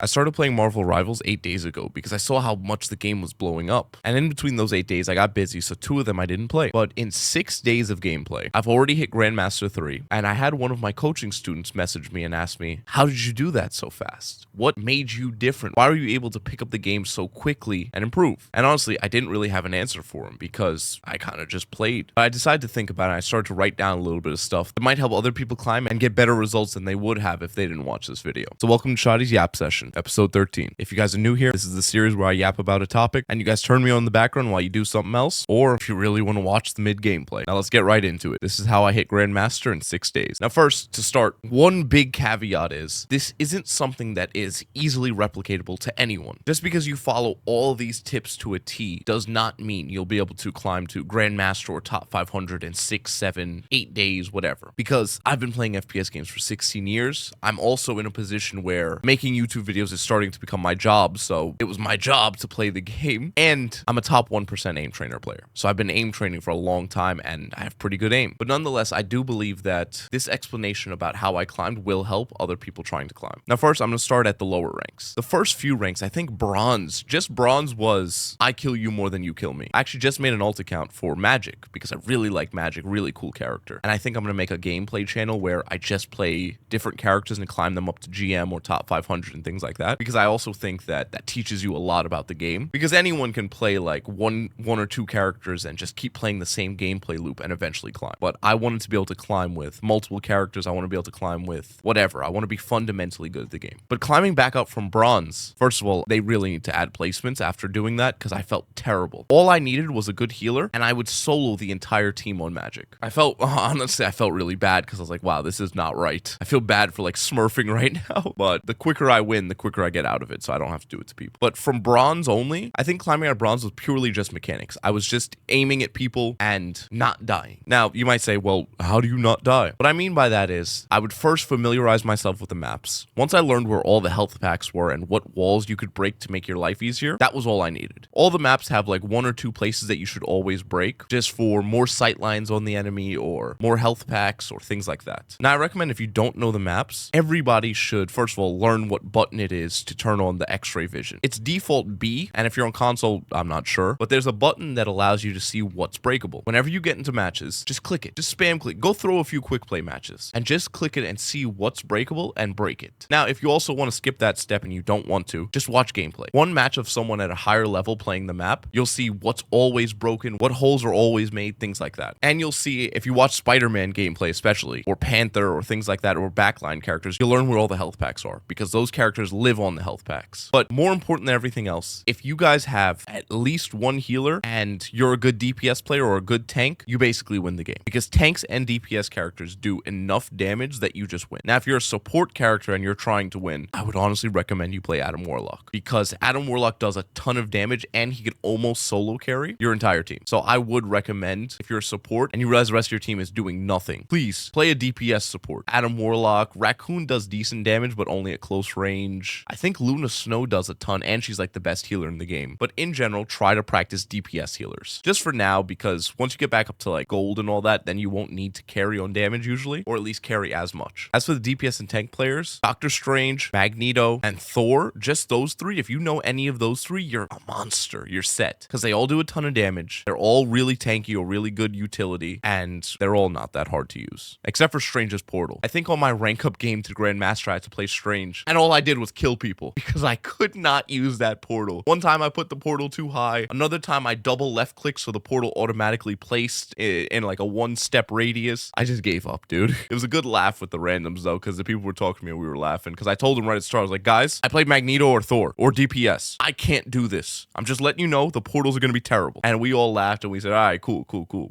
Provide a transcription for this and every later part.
I started playing Marvel Rivals 8 days ago because I saw how much the game was blowing up. And in between those 8 days, I got busy, so 2 of them I didn't play. But in 6 days of gameplay, I've already hit GrandMaster 3, and I had one of my coaching students message me and ask me, how did you do that so fast? What made you different? Why were you able to pick up the game so quickly and improve? And honestly, I didn't really have an answer for him because I kind of just played. But I decided to think about it, and I started to write down a little bit of stuff that might help other people climb and get better results than they would have if they didn't watch this video. So welcome to Shotty's Yap Session, episode 13. If you guys are new here, this is the series where I yap about a topic, and you guys turn me on in the background while you do something else, or if you really want to watch the mid gameplay. Now let's get right into it. This is how I hit GrandMaster in 6 days. Now first, to start, one big caveat is, this isn't something that is easily replicatable to anyone. Just because you follow all these tips to a T does not mean you'll be able to climb to GrandMaster or top 500 in 6, 7, 8 days, whatever. Because I've been playing FPS games for 16 years. I'm also in a position where making YouTube videos is starting to become my job, so it was my job to play the game. And I'm a top 1% aim trainer player. So I've been aim training for a long time, and I have pretty good aim. But nonetheless, I do believe that this explanation about how I climbed will help other people trying to climb. Now first, I'm going to start at the lower ranks. The first few ranks, I think bronze, just bronze was, I kill you more than you kill me. I actually just made an alt account for Magic, because I really like Magic, really cool character. And I think I'm going to make a gameplay channel where I just play different characters and climb them up to GM or top 500 and things like that, because I also think that that teaches you a lot about the game, because anyone can play like one or two characters and just keep playing the same gameplay loop and eventually climb. But I wanted to be able to climb with multiple characters. I want to be able to climb with whatever. I want to be fundamentally good at the game. But climbing back up from bronze, first of all, they really need to add placements after doing that, because I felt terrible. All I needed was a good healer, and I would solo the entire team on Magic. Honestly, I felt really bad, because I was like, wow, this is not right. I feel bad for like smurfing right now, but the quicker I win, the quicker I get out of it, so I don't have to do it to people. But from bronze only, I think climbing out of bronze was purely just mechanics. I was just aiming at people and not dying. Now, you might say, well, how do you not die? What I mean by that is, I would first familiarize myself with the maps. Once I learned where all the health packs were and what walls you could break to make your life easier, that was all I needed. All the maps have like 1 or 2 places that you should always break, just for more sight lines on the enemy or more health packs or things like that. Now, I recommend if you don't know the maps, everybody should, first of all, learn what button it is to turn on the X-ray vision. It's default B, and if you're on console, I'm not sure, but there's a button that allows you to see what's breakable. Whenever you get into matches, just click it. Just spam click. Go throw a few quick play matches and just click it and see what's breakable and break it. Now, if you also want to skip that step and you don't want to, just watch gameplay. One match of someone at a higher level playing the map, you'll see what's always broken, what holes are always made, things like that. And you'll see, if you watch Spider-Man gameplay especially, or Panther or things like that, or backline characters, you'll learn where all the health packs are, because those characters live on the health packs. But more important than everything else, if you guys have at least one healer and you're a good DPS player or a good tank, you basically win the game, because tanks and DPS characters do enough damage that you just win. Now, if you're a support character and you're trying to win, I would honestly recommend you play Adam Warlock, because Adam Warlock does a ton of damage and he can almost solo carry your entire team. So I would recommend, if you're a support and you realize the rest of your team is doing nothing, please play a DPS support. Adam Warlock. Raccoon does decent damage, but only at close range. I think Luna Snow does a ton, and she's like the best healer in the game. But in general, try to practice DPS healers. Just for now, because once you get back up to like gold and all that, then you won't need to carry on damage usually, or at least carry as much. As for the DPS and tank players, Doctor Strange, Magneto, and Thor, just those 3, if you know any of those 3, you're a monster. You're set, because they all do a ton of damage. They're all really tanky or really good utility, and they're all not that hard to use, except for Strange's portal. I think on my rank up game to Grandmaster, I had to play Strange, and all I did was kill people because I could not use that portal. One time I put the portal too high. Another time I double left click so the portal automatically placed in like a 1-step radius. I just gave up, dude. It was a good laugh with the randoms though, because the people were talking to me and we were laughing, because I told them right at the start, I was like, guys, I played Magneto or Thor or DPS. I can't do this. I'm just letting you know the portals are going to be terrible. And we all laughed and we said, all right, cool.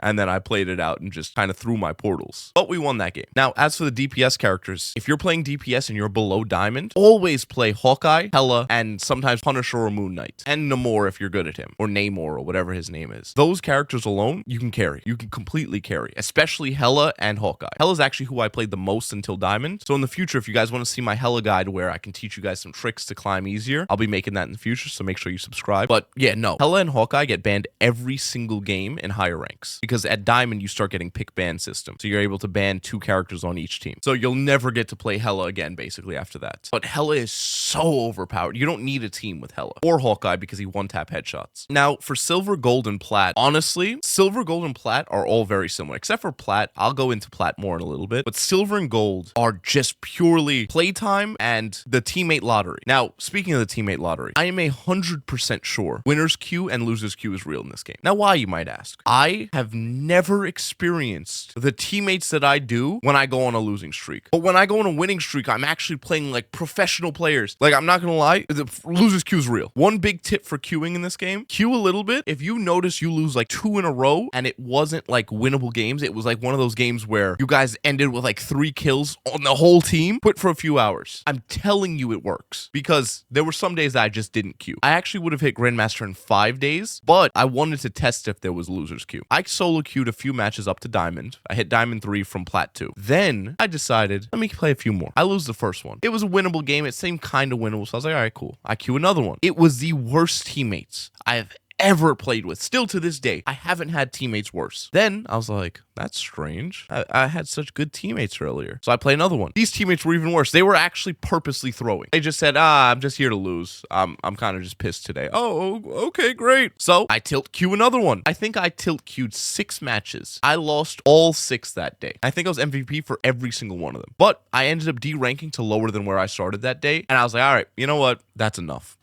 And then I played it out and just kind of threw my portals. But we won that game. Now, as for the DPS characters, if you're playing DPS and you're below Diamond, always play Hawkeye, Hela, and sometimes Punisher or Moon Knight. And Namor if you're good at him. Or Namor or whatever his name is. Those characters alone, you can carry. You can completely carry. Especially Hela and Hawkeye. Hela's actually who I played the most until Diamond. So in the future, if you guys want to see my Hela guide where I can teach you guys some tricks to climb easier, I'll be making that in the future, so make sure you subscribe. But yeah, no. Hela and Hawkeye get banned every single game in higher ranks, because at Diamond, you start getting pick ban system. So you're able to ban 2 characters on each team. So you'll never get to play Hela again, basically, after that. But Hela is so overpowered. You don't need a team with Hella or Hawkeye because he one-tap headshots. Now, for Silver, Gold, and Plat, honestly, Silver, Gold, and Plat are all very similar, except for Plat. I'll go into Plat more in a little bit, but Silver and Gold are just purely playtime and the teammate lottery. Now, speaking of the teammate lottery, I am 100% sure winner's queue and loser's queue is real in this game. Now, why, you might ask? I have never experienced the teammates that I do when I go on a losing streak. But when I go on a winning streak, I'm actually playing like professional players. Like, I'm not gonna lie, the loser's queue is real. One big tip for queuing in this game, queue a little bit. If you notice you lose like 2 in a row and it wasn't like winnable games, it was like one of those games where you guys ended with like 3 kills on the whole team, quit for a few hours. I'm telling you it works, because there were some days that I just didn't queue. I actually would have hit GrandMaster in 5 days, but I wanted to test if there was loser's queue. I solo queued a few matches up to Diamond. I hit Diamond 3 from Plat 2. Then I decided, let me play a few more. I lose the first one. It was a winnable game. It seemed kind of winnable, so I was like, all right, cool. I queue another one. It was the worst teammates I've ever played with. Still to this day, I haven't had teammates worse. Then I was like, that's strange. I had such good teammates earlier. So I play another one. These teammates were even worse. They were actually purposely throwing. They just said, I'm just here to lose. I'm kind of just pissed today. Oh, okay, great. So I tilt queue another one. I think I tilt queued 6 matches. I lost all 6 that day. I think I was MVP for every single one of them. But I ended up D-ranking to lower than where I started that day. And I was like, all right, you know what? That's enough.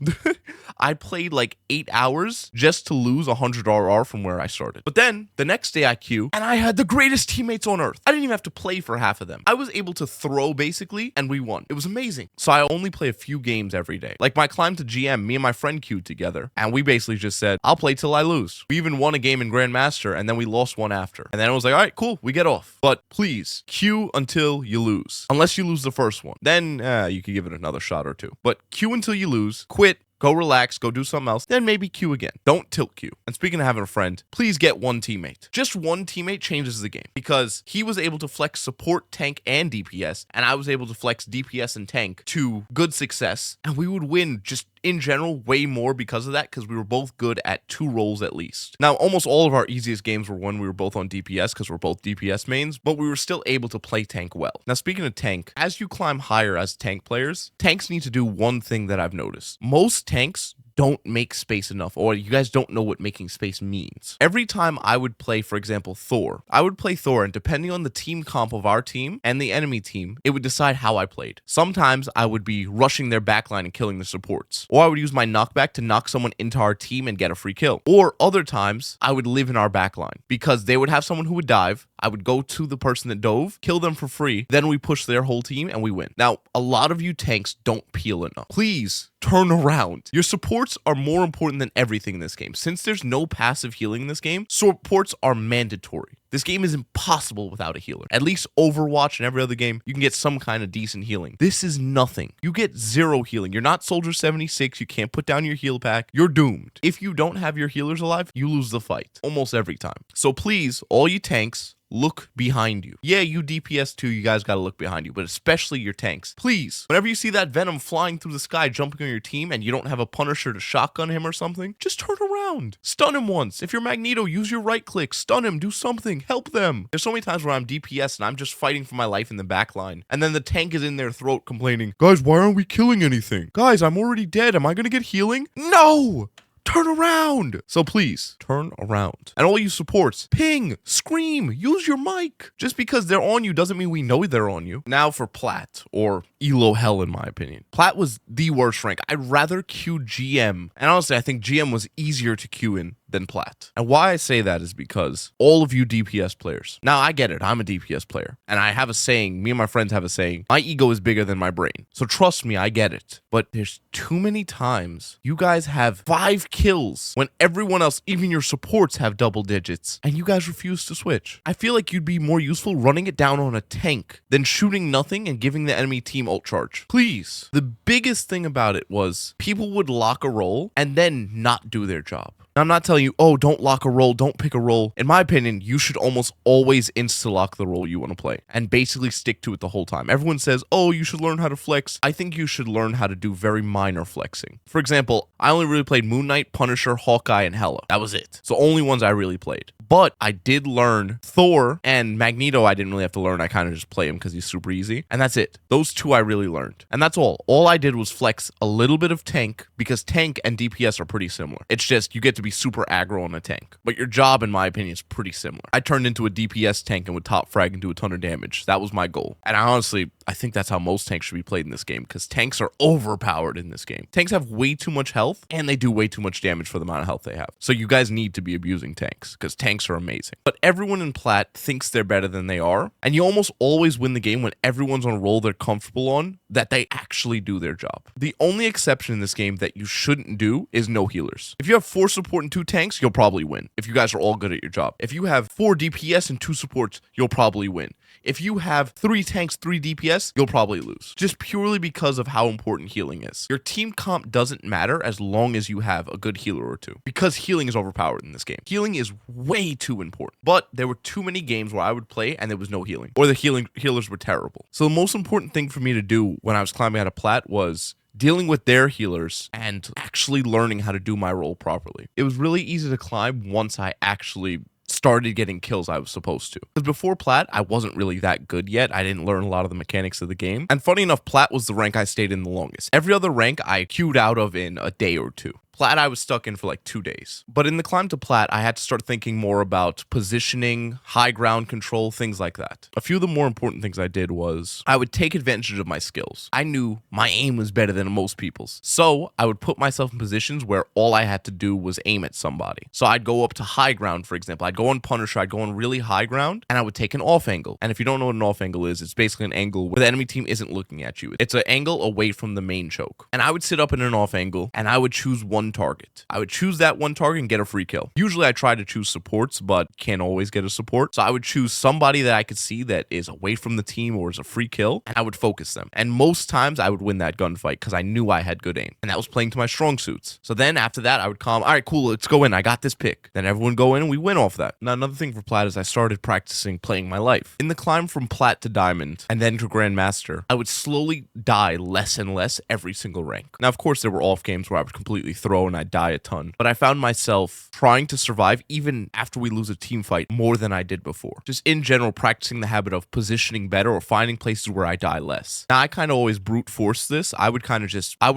I played like 8 hours just to lose 100 RR from where I started. But then the next day I queue and I had the greatest teammates on earth. I didn't even have to play for half of them. I was able to throw basically and we won. It was amazing. So I only play a few games every day. Like my climb to GM, me and my friend queued together and we basically just said, I'll play till I lose. We even won a game in GrandMaster and then we lost one after. And then it was like, all right, cool, we get off. But please queue until you lose. Unless you lose the first one. Then you could give it another shot or two. But queue until you lose, quit, go relax, go do something else, then maybe queue again. Don't tilt queue. And speaking of having a friend, please get one teammate. Just one teammate changes the game, because he was able to flex support, tank, and DPS, and I was able to flex DPS and tank to good success, and we would win just in general way more because of that, because we were both good at 2 roles at least. Now, almost all of our easiest games were when we were both on DPS, because we're both DPS mains, but we were still able to play tank well. Now, speaking of tank, as you climb higher as tank players, tanks need to do one thing that I've noticed. Most tanks don't make space enough, or you guys don't know what making space means. Every time I would play, for example, Thor, I would play Thor, and depending on the team comp of our team and the enemy team, it would decide how I played. Sometimes I would be rushing their backline and killing the supports, or I would use my knockback to knock someone into our team and get a free kill. Or other times, I would live in our backline, because they would have someone who would dive, I would go to the person that dove, kill them for free, then we push their whole team and we win. Now, a lot of you tanks don't peel enough. Please turn around. Your supports are more important than everything in this game. Since there's no passive healing in this game, supports are mandatory. This game is impossible without a healer. At least Overwatch and every other game, you can get some kind of decent healing. This is nothing. You get 0 healing. You're not Soldier 76. You can't put down your heal pack. You're doomed. If you don't have your healers alive, you lose the fight almost every time. So please, all you tanks, look behind you. Yeah, you DPS too, you guys gotta look behind you, but especially your tanks. Please, whenever you see that Venom flying through the sky, jumping on your team, and you don't have a Punisher to shotgun him or something, just turn around. Stun him once. If you're Magneto, use your right click. Stun him, do something, help them. There's so many times where I'm DPS and I'm just fighting for my life in the back line, and then the tank is in their throat complaining, guys, why aren't we killing anything? Guys, I'm already dead. Am I gonna get healing? No! Turn around. So please, turn around. And all you supports, ping, scream, use your mic. Just because they're on you doesn't mean we know they're on you. Now for Plat, or Elo Hell in my opinion. Plat was the worst rank. I'd rather queue GM. And honestly, I think GM was easier to queue in than Plat. And why I say that is because all of you DPS players. Now I get it, I'm a DPS player. And I have a saying, me and my friends have a saying, my ego is bigger than my brain. So trust me, I get it. But there's too many times you guys have 5 kills when everyone else, even your supports, have double digits, and you guys refuse to switch. I feel like you'd be more useful running it down on a tank than shooting nothing and giving the enemy team ult charge. Please. The biggest thing about it was people would lock a roll and then not do their job. Now, I'm not telling you, oh, don't lock a role, don't pick a role. In my opinion, you should almost always insta-lock the role you want to play and basically stick to it the whole time. Everyone says, oh, you should learn how to flex. I think you should learn how to do very minor flexing. For example, I only really played Moon Knight, Punisher, Hawkeye, and Hela. That was it. So only ones I really played. But I did learn Thor and Magneto. I didn't really have to learn. I kind of just play him because he's super easy. And that's it. Those two I really learned. And that's all. All I did was flex a little bit of tank because tank and DPS are pretty similar. It's just you get to be super aggro on a tank. But your job, in my opinion, is pretty similar. I turned into a DPS tank and would top frag and do a ton of damage. That was my goal. And I think that's how most tanks should be played in this game because tanks are overpowered in this game. Tanks have way too much health and they do way too much damage for the amount of health they have. So you guys need to be abusing tanks because tanks are amazing. But everyone in Plat thinks they're better than they are. And you almost always win the game when everyone's on a role they're comfortable on that they actually do their job. The only exception in this game that you shouldn't do is no healers. If you have 4 support and 2 tanks, you'll probably win. If you guys are all good at your job. If you have 4 DPS and 2 supports, you'll probably win. If you have 3 tanks, 3 DPS, you'll probably lose. Just purely because of how important healing is. Your team comp doesn't matter as long as you have a good healer or 2. Because healing is overpowered in this game. Healing is way too important. But there were too many games where I would play and there was no healing. Or the healers were terrible. So the most important thing for me to do when I was climbing out of Plat was dealing with their healers and actually learning how to do my role properly. It was really easy to climb once I actually started getting kills I was supposed to. Because before Plat, I wasn't really that good yet. I didn't learn a lot of the mechanics of the game. And funny enough, Plat was the rank I stayed in the longest. Every other rank I queued out of in a day or 2. Plat, I was stuck in for like 2 days. But in the climb to Plat, I had to start thinking more about positioning, high ground control, things like that. A few of the more important things I did was I would take advantage of my skills. I knew my aim was better than most people's. So I would put myself in positions where all I had to do was aim at somebody. So I'd go up to high ground, for example. I'd go on Punisher, I'd go on really high ground, and I would take an off angle. And if you don't know what an off angle is, it's basically an angle where the enemy team isn't looking at you. It's an angle away from the main choke. And I would sit up in an off angle, and I would choose one target. I would choose that one target and get a free kill. Usually I try to choose supports, but can't always get a support. So I would choose somebody that I could see that is away from the team or is a free kill, and I would focus them. And most times I would win that gunfight because I knew I had good aim. And that was playing to my strong suits. So then after that, I would calm, all right, cool, let's go in. I got this pick. Then everyone go in and we win off that. Now, another thing for Plat is I started practicing playing my life. In the climb from Plat to Diamond and then to GrandMaster, I would slowly die less and less every single rank. Now, of course, there were off games where I would completely throw and I'd die a ton, but I found myself trying to survive even after we lose a team fight more than I did before. Just in general, practicing the habit of positioning better or finding places where I die less. Now, I kind of always brute force this. I would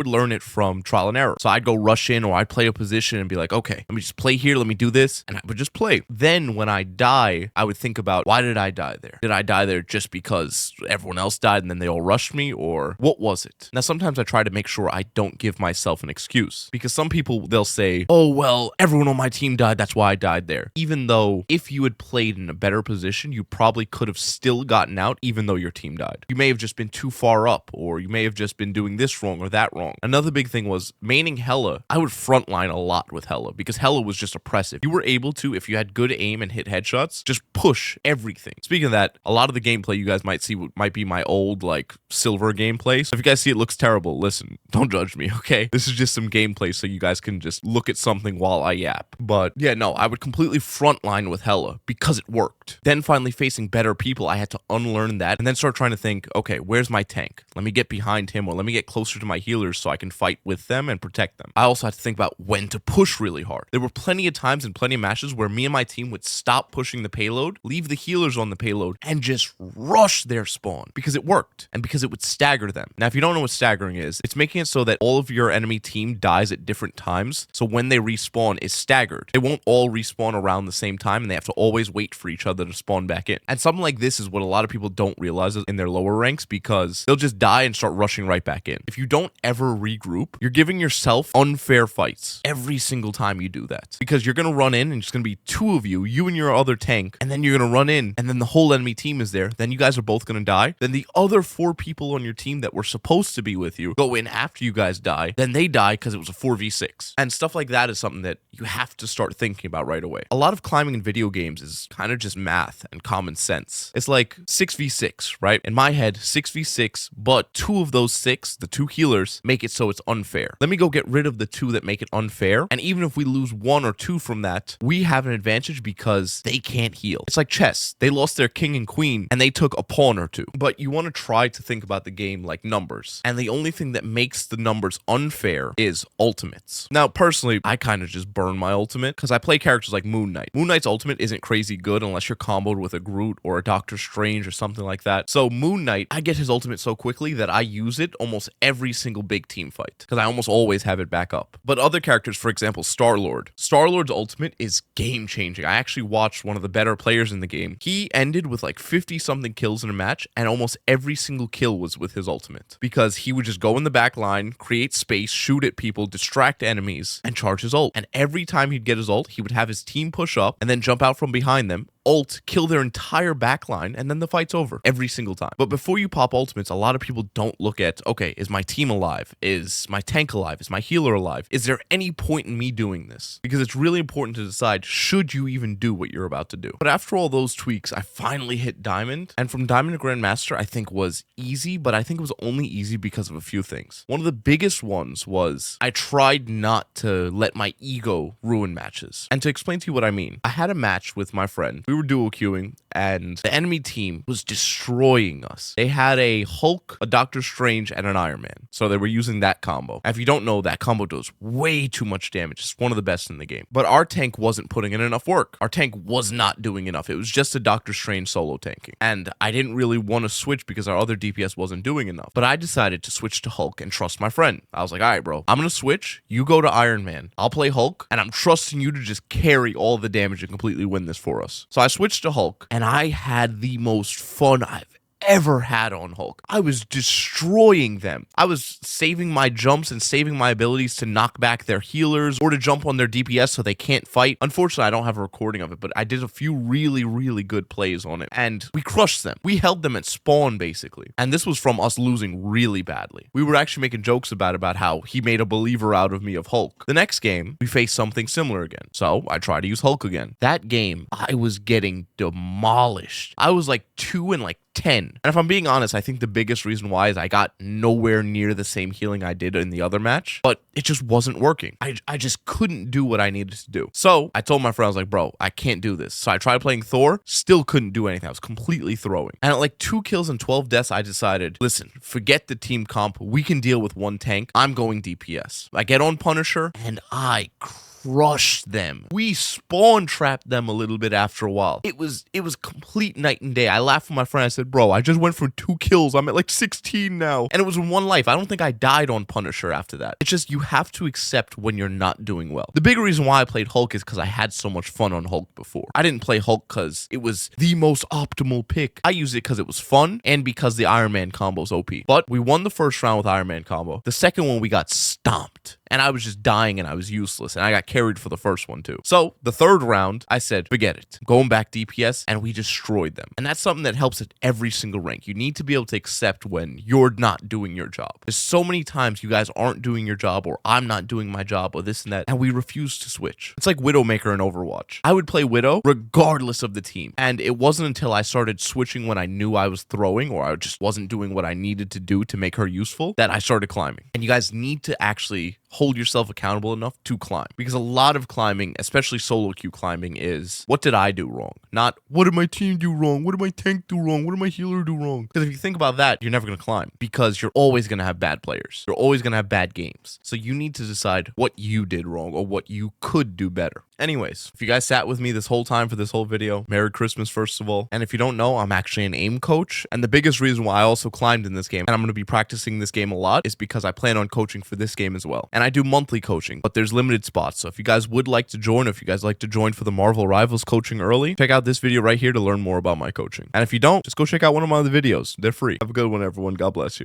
learn it from trial and error. So I'd go rush in or I'd play a position and be like, okay, let me just play here, let me do this, and I would just play. Then when I die, I would think about, why did I die there? Did I die there just because everyone else died and then they all rushed me, or what was it? Now, sometimes I try to make sure I don't give myself an excuse, because some people, they'll say, oh, well, everyone on my team died, that's why I died there. Even though if you had played in a better position, you probably could have still gotten out even though your team died. You may have just been too far up, or you may have just been doing this wrong or that wrong. Another big thing was maining Hela. I would frontline a lot with Hela because Hela was just oppressive. You were able to, if you had good aim and hit headshots, just push everything. Speaking of that, a lot of the gameplay you guys might see might be my old, like, silver gameplay. So if you guys see it looks terrible, listen, don't judge me, okay? This is just some gameplay so you guys can just look at something while I yap. But yeah, no, I would completely frontline with Hela because it worked. Then finally facing better people, I had to unlearn that and then start trying to think, okay, where's my tank? Let me get behind him, or let me get closer to my healers so I can fight with them and protect them. I also had to think about when to push really hard. There were plenty of times and plenty of matches where me and my team would stop pushing the payload, leave the healers on the payload, and just rush their spawn because it worked and because it would stagger them. Now, if you don't know what staggering is, it's making it so that all of your enemy team dies at different times. So when they respawn, it's staggered. They won't all respawn around the same time, and they have to always wait for each other to spawn back in. And something like this is what a lot of people don't realize in their lower ranks, because they'll just die and start rushing right back in. If you don't ever regroup, you're giving yourself unfair fights every single time you do that, because you're going to run in and it's going to be 2 of you and your other tank, and then you're going to run in and then the whole enemy team is there. Then you guys are both going to die. Then the other 4 people on your team that were supposed to be with you go in after you guys die. Then they die because it was a 4v6 6v6. And stuff like that is something that you have to start thinking about right away. A lot of climbing in video games is kind of just math and common sense. It's like 6v6, right? In my head, 6v6, but 2 of those 6, the 2 healers, make it so it's unfair. Let me go get rid of the 2 that make it unfair, and even if we lose 1 or 2 from that, we have an advantage because they can't heal. It's like chess. They lost their king and queen, and they took a pawn or 2. But you want to try to think about the game like numbers, and the only thing that makes the numbers unfair is ultimates. Now, personally, I kind of just burn my ultimate because I play characters like Moon Knight. Moon Knight's ultimate isn't crazy good unless you're comboed with a Groot or a Doctor Strange or something like that. So Moon Knight, I get his ultimate so quickly that I use it almost every single big team fight because I almost always have it back up. But other characters, for example, Star-Lord. Star-Lord's ultimate is game-changing. I actually watched one of the better players in the game. He ended with like 50-something kills in a match, and almost every single kill was with his ultimate because he would just go in the back line, create space, shoot at people, distract enemies, and charge his ult. And every time he'd get his ult, he would have his team push up and then jump out from behind them, ult, kill their entire backline, and then the fight's over every single time. But before you pop ultimates, a lot of people don't look at, okay, is my team alive? Is my tank alive? Is my healer alive? Is there any point in me doing this? Because it's really important to decide, should you even do what you're about to do? But after all those tweaks, I finally hit Diamond, and from Diamond to Grandmaster, I think was easy, but I think it was only easy because of a few things. One of the biggest ones was I tried not to let my ego ruin matches. And to explain to you what I mean, I had a match with my friend. We were duo queuing, and the enemy team was destroying us. They had a Hulk, a Doctor Strange, and an Iron Man. So they were using that combo. And if you don't know, that combo does way too much damage. It's one of the best in the game. But our tank wasn't putting in enough work. Our tank was not doing enough. It was just a Doctor Strange solo tanking. And I didn't really want to switch because our other DPS wasn't doing enough. But I decided to switch to Hulk and trust my friend. I was like, all right, bro, I'm going to switch. You go to Iron Man. I'll play Hulk, and I'm trusting you to just carry all the damage and completely win this for us. So I switched to Hulk, and I had the most fun I've ever had on Hulk. I was destroying them. I was saving my jumps and saving my abilities to knock back their healers or to jump on their DPS so they can't fight. Unfortunately, I don't have a recording of it, but I did a few really, really good plays on it, and we crushed them. We held them at spawn, basically. And this was from us losing really badly. We were actually making jokes about how he made a believer out of me of Hulk. The next game, we faced something similar again. So I tried to use Hulk again. That game, I was getting demolished. I was like 2 and like 10. And if I'm being honest, I think the biggest reason why is I got nowhere near the same healing I did in the other match, but it just wasn't working. I just couldn't do what I needed to do. So I told my friend, I was like, bro, I can't do this. So I tried playing Thor, still couldn't do anything. I was completely throwing. And at like 2 kills and 12 deaths, I decided, listen, forget the team comp. We can deal with 1 tank. I'm going DPS. I get on Punisher, and I crushed them. We spawn trapped them a little bit after a while. It was complete night and day. I laughed with my friend. I said, bro, I just went for 2 kills. I'm at like 16 now. And it was in 1 life. I don't think I died on Punisher after that. It's just you have to accept when you're not doing well. The big reason why I played Hulk is because I had so much fun on Hulk before. I didn't play Hulk because it was the most optimal pick. I used it because it was fun and because the Iron Man combo's OP. But we won the first round with Iron Man combo. The second one, we got stomped. And I was just dying and I was useless. And I got carried for the first one too. So the third round, I said, forget it. Going back DPS, and we destroyed them. And that's something that helps at every single rank. You need to be able to accept when you're not doing your job. There's so many times you guys aren't doing your job, or I'm not doing my job, or this and that, and we refuse to switch. It's like Widowmaker in Overwatch. I would play Widow regardless of the team. And it wasn't until I started switching when I knew I was throwing, or I just wasn't doing what I needed to do to make her useful, that I started climbing. And you guys need to actually hold yourself accountable enough to climb, because a lot of climbing, especially solo queue climbing, is what did I do wrong? Not what did my team do wrong? What did my tank do wrong? What did my healer do wrong? Because if you think about that, you're never going to climb, because you're always going to have bad players. You're always going to have bad games. So you need to decide what you did wrong or what you could do better. Anyways, if you guys sat with me this whole time for this whole video, Merry Christmas, first of all. And if you don't know, I'm actually an aim coach. And the biggest reason why I also climbed in this game, and I'm going to be practicing this game a lot, is because I plan on coaching for this game as well. And I do monthly coaching, but there's limited spots. So if you guys would like to join, or if you guys like to join for the Marvel Rivals coaching early, check out this video right here to learn more about my coaching. And if you don't, just go check out one of my other videos. They're free. Have a good one, everyone. God bless you.